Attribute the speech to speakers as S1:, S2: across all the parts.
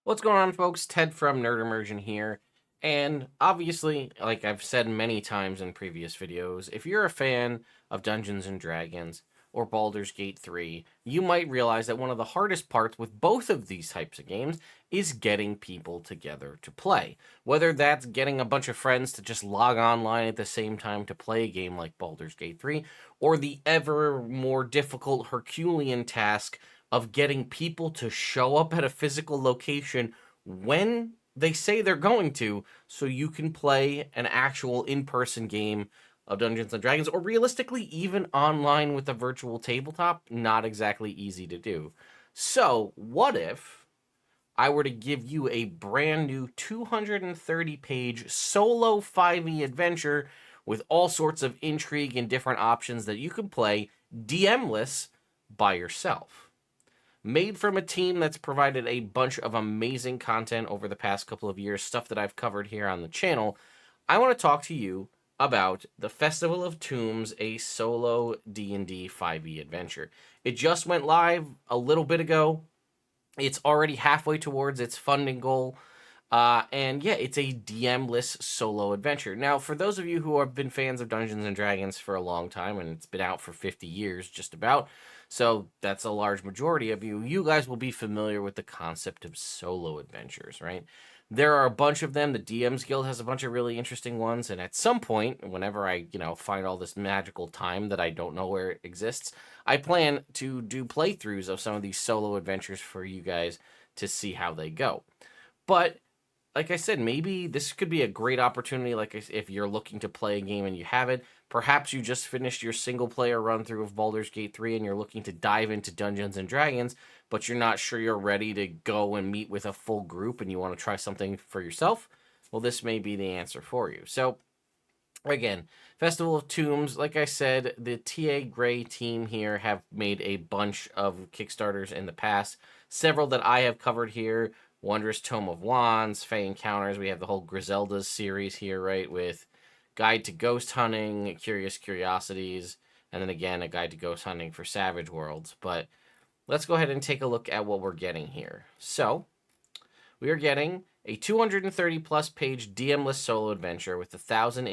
S1: What's going on, folks? Ted from Immersion here. And obviously, like I've said many times in previous videos, if you're a fan of Dungeons and Dragons or Baldur's Gate 3, you might realize that one of the hardest parts with both of these types of games is getting people together to play. Whether that's getting a bunch of friends to just log online at the same time to play a game like Baldur's Gate 3, or the ever more difficult Herculean task of getting people to show up at a physical location when they say they're going to, so you can play an actual in-person game of Dungeons and Dragons, or realistically even online with a virtual tabletop. Not exactly easy to do. So what if I were to give you a brand new 230 page solo 5e adventure with all sorts of intrigue and different options that you can play DM-less by yourself? Made from a team that's provided a bunch of amazing content over the past couple of years, stuff that I've covered here on the channel, I want to talk to you about the Festival of Tombs, a solo D&D 5e adventure. It just went live a little bit ago. It's already halfway towards its funding goal. And yeah, it's a DM-less solo adventure. Now, for those of you who have been fans of Dungeons and Dragons for a long time, and it's been out for 50 years just about, so that's a large majority of you, you guys will be familiar with the concept of solo adventures, right? There are a bunch of them. The DM's Guild has a bunch of really interesting ones, and at some point, whenever I, find all this magical time that I don't know where it exists, I plan to do playthroughs of some of these solo adventures for you guys to see how they go. But like I said, maybe this could be a great opportunity. Like if you're looking to play a game and you haven't, perhaps you just finished your single player run through of Baldur's Gate 3 and you're looking to dive into Dungeons and Dragons, but you're not sure you're ready to go and meet with a full group and you want to try something for yourself. Well, this may be the answer for you. So again, Festival of Tombs, like I said, the TA Gray team here have made a bunch of Kickstarters in the past. Several that I have covered here: Wondrous Tome of Wands, Fey Encounters. We have the whole Griselda's series here, right, with Guide to Ghost Hunting, Curious Curiosities, and then again, a Guide to Ghost Hunting for Savage Worlds. But let's go ahead and take a look at what we're getting here. So, we are getting a 230 plus page DM-less solo adventure with 1,000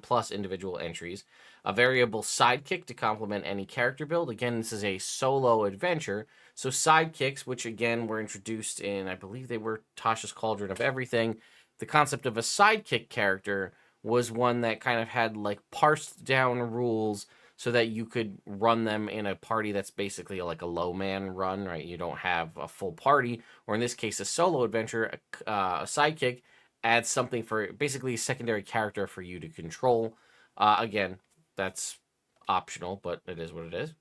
S1: plus individual entries, a variable sidekick to complement any character build. Again, this is a solo adventure, so sidekicks, which again were introduced in, I believe they were Tasha's Cauldron of Everything. The concept of a sidekick character was one that kind of had like parsed down rules so that you could run them in a party that's basically like a low man run, right? You don't have a full party, or in this case, a solo adventure. A sidekick adds something for basically a secondary character for you to control. Again, that's optional, but it is what it is.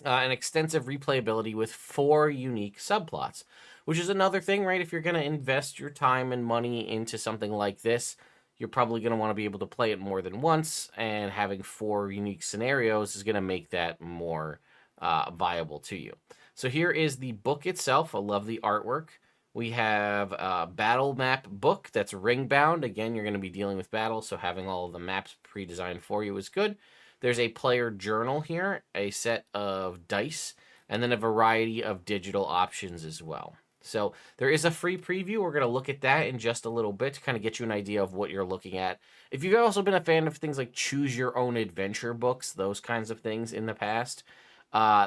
S1: An extensive replayability with 4 unique subplots, which is another thing, right? If you're going to invest your time and money into something like this, you're probably going to want to be able to play it more than once, and having 4 unique scenarios is going to make that more viable to you. So here is the book itself. I love the artwork. We have a battle map book that's ring bound. Again, you're going to be dealing with battles, so having all of the maps pre-designed for you is good. There's a player journal here, a set of dice, and then a variety of digital options as well. So there is a free preview. We're going to look at that in just a little bit to kind of get you an idea of what you're looking at. If you've also been a fan of things like choose your own adventure books, those kinds of things in the past,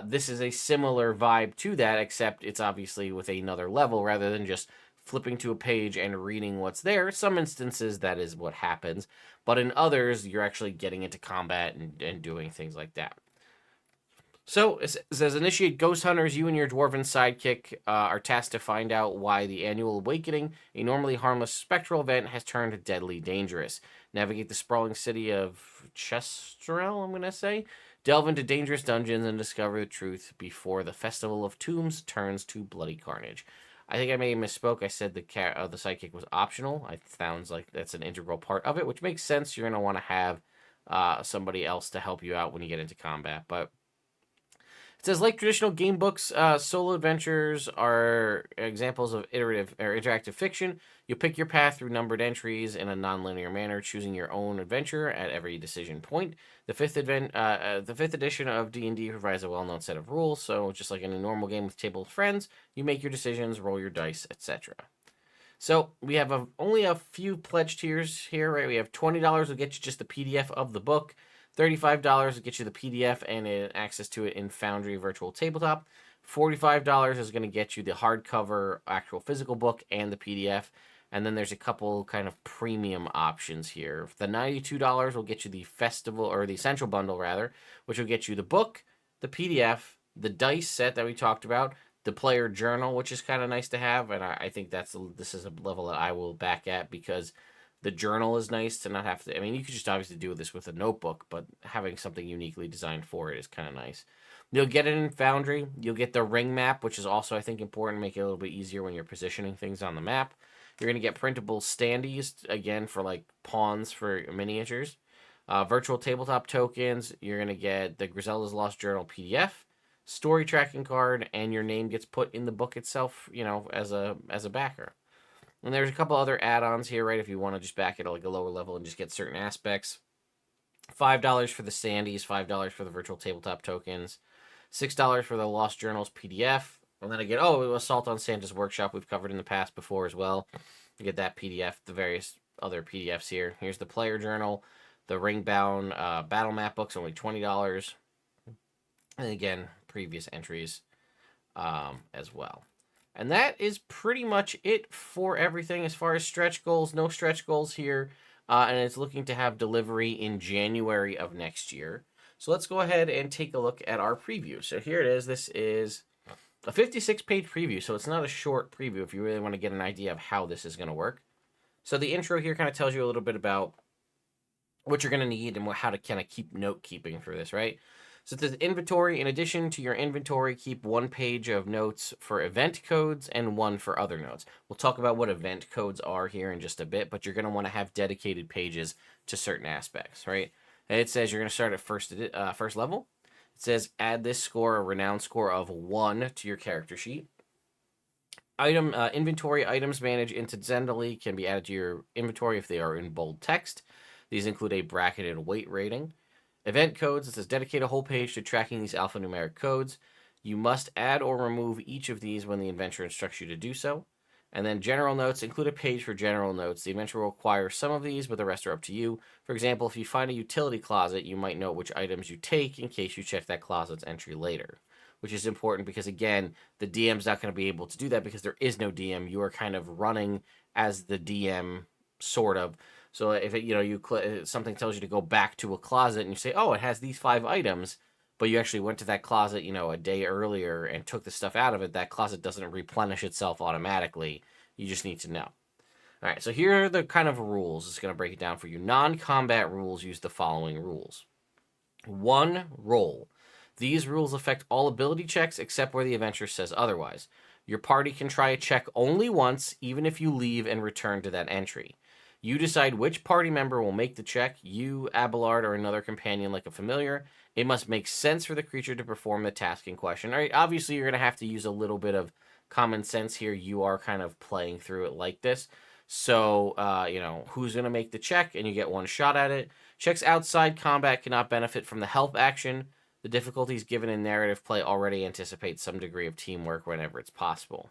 S1: this is a similar vibe to that, except it's obviously with another level rather than just flipping to a page and reading what's there. Some instances that is what happens, but in others, you're actually getting into combat and doing things like that. So it says, initiate Ghost Hunters. You and your dwarven sidekick are tasked to find out why the annual awakening, a normally harmless spectral event, has turned deadly dangerous. Navigate the sprawling city of Chestrel, I'm going to say. Delve into dangerous dungeons and discover the truth before the Festival of Tombs turns to bloody carnage. I think I may have misspoke. I said the sidekick was optional. It sounds like that's an integral part of it, which makes sense. You're going to want to have somebody else to help you out when you get into combat. But It says, like traditional game books, solo adventures are examples of iterative or interactive fiction. You pick your path through numbered entries in a nonlinear manner, choosing your own adventure at every decision point. The fifth edition of D&D provides a well-known set of rules. So, just like in a normal game with table of friends, you make your decisions, roll your dice, etc. So we have only a few pledge tiers here, right? We have $20 will get you just the PDF of the book. $35 will get you the PDF and access to it in Foundry Virtual Tabletop. $45 is going to get you the hardcover actual physical book and the PDF. And then there's a couple kind of premium options here. The $92 will get you the festival or the essential bundle rather, which will get you the book, the PDF, the dice set that we talked about, the player journal, which is kind of nice to have, and I think this is a level that I will back at because the journal is nice to not have to. I mean, you could just obviously do this with a notebook, but having something uniquely designed for it is kind of nice. You'll get it in Foundry. You'll get the ring map, which is also I think important, make it a little bit easier when you're positioning things on the map. You're gonna get printable standees again for like pawns for miniatures, virtual tabletop tokens. You're gonna get the Griselda's Lost Journal PDF, story tracking card, and your name gets put in the book itself, as a backer. And there's a couple other add-ons here, right? If you want to just back it at like a lower level and just get certain aspects. $5 for the standees, $5 for the virtual tabletop tokens, $6 for the Lost Journals PDF. And then again, Assault on Santa's Workshop we've covered in the past before as well. You get that PDF, the various other PDFs here. Here's the player journal, the ring-bound battle map books, only $20. And again, previous entries as well. And that is pretty much it for everything as far as stretch goals. No stretch goals here. And it's looking to have delivery in January of next year. So let's go ahead and take a look at our preview. So here it is. This is a 56-page preview. So it's not a short preview if you really want to get an idea of how this is going to work. So the intro here kind of tells you a little bit about what you're going to need and how to kind of keep note keeping for this, right? So it says inventory. In addition to your inventory, keep one page of notes for event codes and one for other notes. We'll talk about what event codes are here in just a bit, but you're going to want to have dedicated pages to certain aspects, right? And it says you're going to start at first level. It says add this score, a renown score of 1 to your character sheet. Inventory items managed incidentally can be added to your inventory if they are in bold text. These include a bracketed weight rating. Event codes, it says dedicate a whole page to tracking these alphanumeric codes. You must add or remove each of these when the adventure instructs you to do so. And then general notes, include a page for general notes. The adventure will require some of these, but the rest are up to you. For example, if you find a utility closet, you might note which items you take in case you check that closet's entry later. Which is important because, again, the DM's not going to be able to do that because there is no DM. You are kind of running as the DM, sort of. So if something tells you to go back to a closet and you say, oh, it has these 5 items, but you actually went to that closet, a day earlier and took the stuff out of it, that closet doesn't replenish itself automatically. You just need to know. All right, so here are the kind of rules. It's going to break it down for you. Non-combat rules use the following rules. 1, roll. These rules affect all ability checks except where the adventure says otherwise. Your party can try a check only once, even if you leave and return to that entry. You decide which party member will make the check, you, Abelard, or another companion like a familiar. It must make sense for the creature to perform the task in question. All right, obviously, you're going to have to use a little bit of common sense here. You are kind of playing through it like this. So, who's going to make the check, and you get one shot at it. Checks outside combat cannot benefit from the help action. The difficulties given in narrative play already anticipate some degree of teamwork whenever it's possible.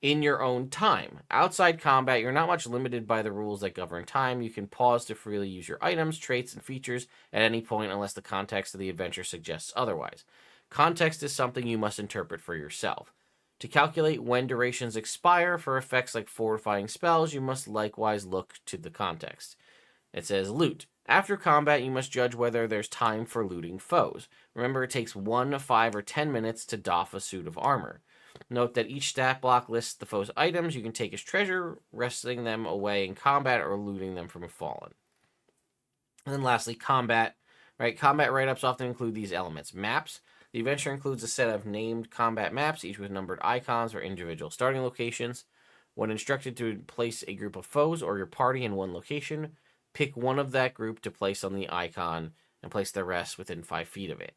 S1: In your own time. Outside combat, you're not much limited by the rules that govern time. You can pause to freely use your items, traits, and features at any point unless the context of the adventure suggests otherwise. Context is something you must interpret for yourself. To calculate when durations expire for effects like fortifying spells, you must likewise look to the context. It says loot. After combat, you must judge whether there's time for looting foes. Remember, it takes 1, 5, or 10 minutes to doff a suit of armor. Note that each stat block lists the foe's items you can take as treasure, wresting them away in combat or looting them from a fallen. And then lastly, combat. Right, combat write-ups often include these elements. Maps. The adventure includes a set of named combat maps, each with numbered icons or individual starting locations. When instructed to place a group of foes or your party in one location, pick one of that group to place on the icon and place the rest within 5 feet of it.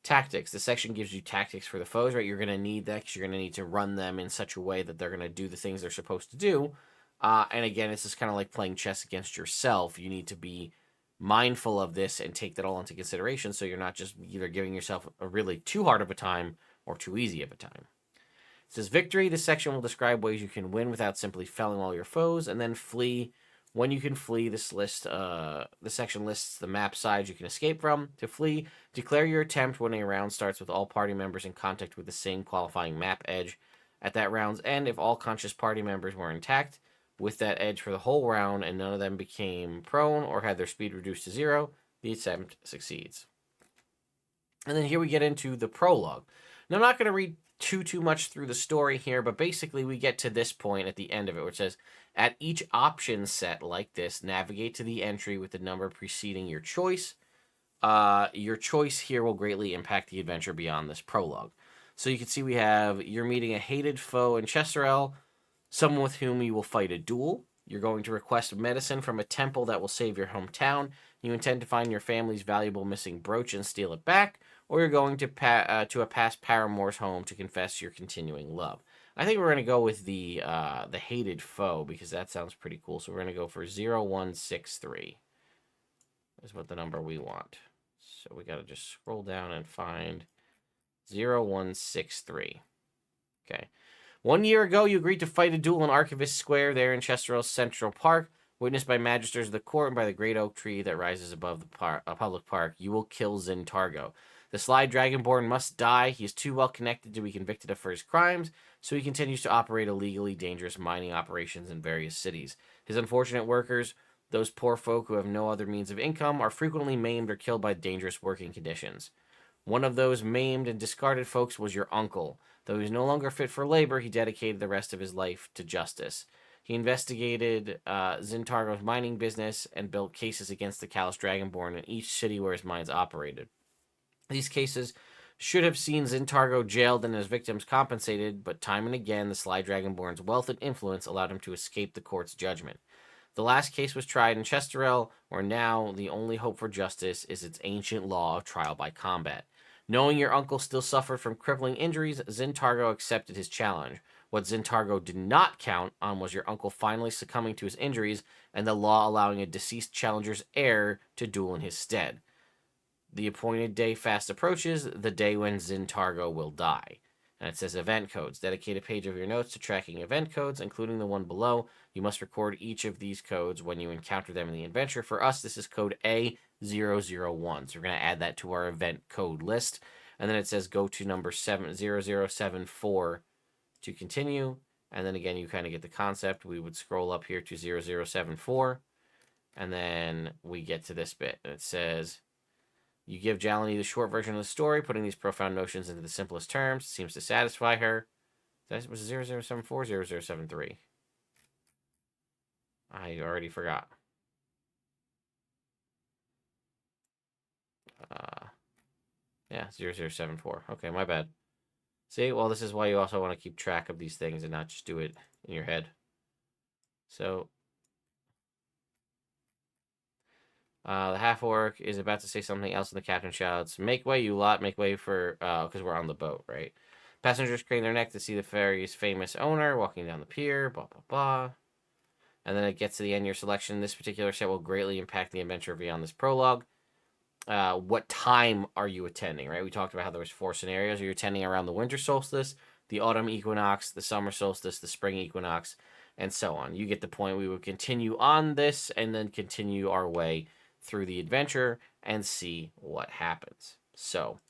S1: Tactics. This section gives you tactics for the foes, right? You're going to need that because you're going to need to run them in such a way that they're going to do the things they're supposed to do. And again, it's just kind of like playing chess against yourself. You need to be mindful of this and take that all into consideration so you're not just either giving yourself a really too hard of a time or too easy of a time. It says victory. This section will describe ways you can win without simply felling all your foes, and then flee. When you can flee, this section lists the map sides you can escape from. To flee, declare your attempt when a round starts with all party members in contact with the same qualifying map edge. At that round's end, if all conscious party members were intact with that edge for the whole round and none of them became prone or had their speed reduced to 0, the attempt succeeds. And then here we get into the prologue. Now, I'm not going to read too much through the story here, but basically we get to this point at the end of it, which says, at each option set like this, navigate to the entry with the number preceding your choice. Your choice here will greatly impact the adventure beyond this prologue. So you can see we have, you're meeting a hated foe in Chesterel, someone with whom you will fight a duel. You're going to request medicine from a temple that will save your hometown. You intend to find your family's valuable missing brooch and steal it back, or you're going to a past paramour's home to confess your continuing love. I think we're going to go with the hated foe because that sounds pretty cool. So we're going to go for 0163 is what the number we want. So we got to just scroll down and find 0163. Okay. 1 year ago, you agreed to fight a duel in Archivist Square there in Chesterell's Central Park, witnessed by magisters of the court and by the great oak tree that rises above the public park. You will kill Zintargo. The sly dragonborn must die. He is too well connected to be convicted of first crimes, so he continues to operate illegally dangerous mining operations in various cities. His unfortunate workers, those poor folk who have no other means of income, are frequently maimed or killed by dangerous working conditions. One of those maimed and discarded folks was your uncle. Though he was no longer fit for labor, he dedicated the rest of his life to justice. He investigated Zintargo's mining business and built cases against the callous dragonborn in each city where his mines operated. These cases should have seen Zintargo jailed and his victims compensated, but time and again, the sly dragonborn's wealth and influence allowed him to escape the court's judgment. The last case was tried in Chesterel, where now the only hope for justice is its ancient law of trial by combat. Knowing your uncle still suffered from crippling injuries, Zintargo accepted his challenge. What Zintargo did not count on was your uncle finally succumbing to his injuries and the law allowing a deceased challenger's heir to duel in his stead. The appointed day fast approaches, the day when Zintargo will die. And it says event codes. Dedicate a page of your notes to tracking event codes, including the one below. You must record each of these codes when you encounter them in the adventure. For us, this is code A001. So we're going to add that to our event code list. And then it says go to number 0074 to continue. And then again, you kind of get the concept. We would scroll up here to 0074. And then we get to this bit. And it says, you give Jalini the short version of the story, putting these profound notions into the simplest terms. It seems to satisfy her. That was 0074, 0073. I already forgot. Yeah, 0074. Okay, my bad. See, well, this is why you also want to keep track of these things and not just do it in your head. So, the half-orc is about to say something else, and the captain shouts, "Make way, you lot, make way for," because we're on the boat, right? Passengers crane their neck to see the ferry's famous owner walking down the pier, blah, blah, blah. And then it gets to the end, your selection. This particular set will greatly impact the adventure beyond this prologue. What time are you attending, right? We talked about how there was 4 scenarios. You're attending around the winter solstice, the autumn equinox, the summer solstice, the spring equinox, and so on. You get the point. We would continue on this and then continue our way through the adventure and see what happens. So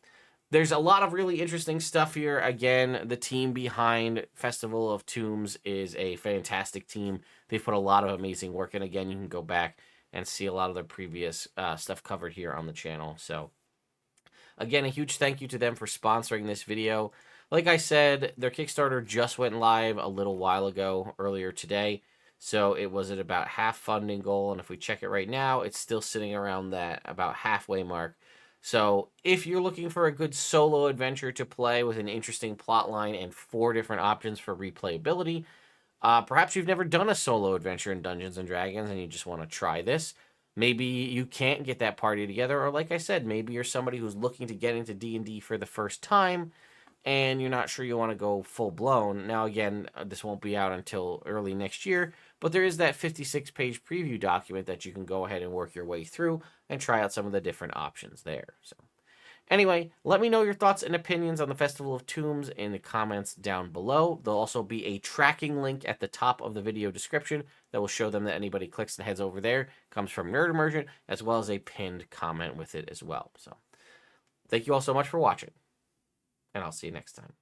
S1: there's a lot of really interesting stuff here. Again, the team behind Festival of Tombs is a fantastic team. They've put a lot of amazing work in. Again, you can go back and see a lot of their previous stuff covered here on the channel. So again, a huge thank you to them for sponsoring this video. Like I said, their Kickstarter just went live a little while ago, earlier today. So it was at about half funding goal. And if we check it right now, it's still sitting around that about halfway mark. So if you're looking for a good solo adventure to play with an interesting plot line and 4 different options for replayability, perhaps you've never done a solo adventure in Dungeons & Dragons and you just want to try this, Maybe you can't get that party together, or like I said, maybe you're somebody who's looking to get into D&D for the first time and you're not sure you want to go full blown. Now, again, this won't be out until early next year, but there is that 56-page preview document that you can go ahead and work your way through and try out some of the different options there. So, anyway, let me know your thoughts and opinions on the Festival of Tombs in the comments down below. There'll also be a tracking link at the top of the video description that will show them that anybody clicks and heads over there comes from Nerd Immersion, as well as a pinned comment with it as well. So, thank you all so much for watching, and I'll see you next time.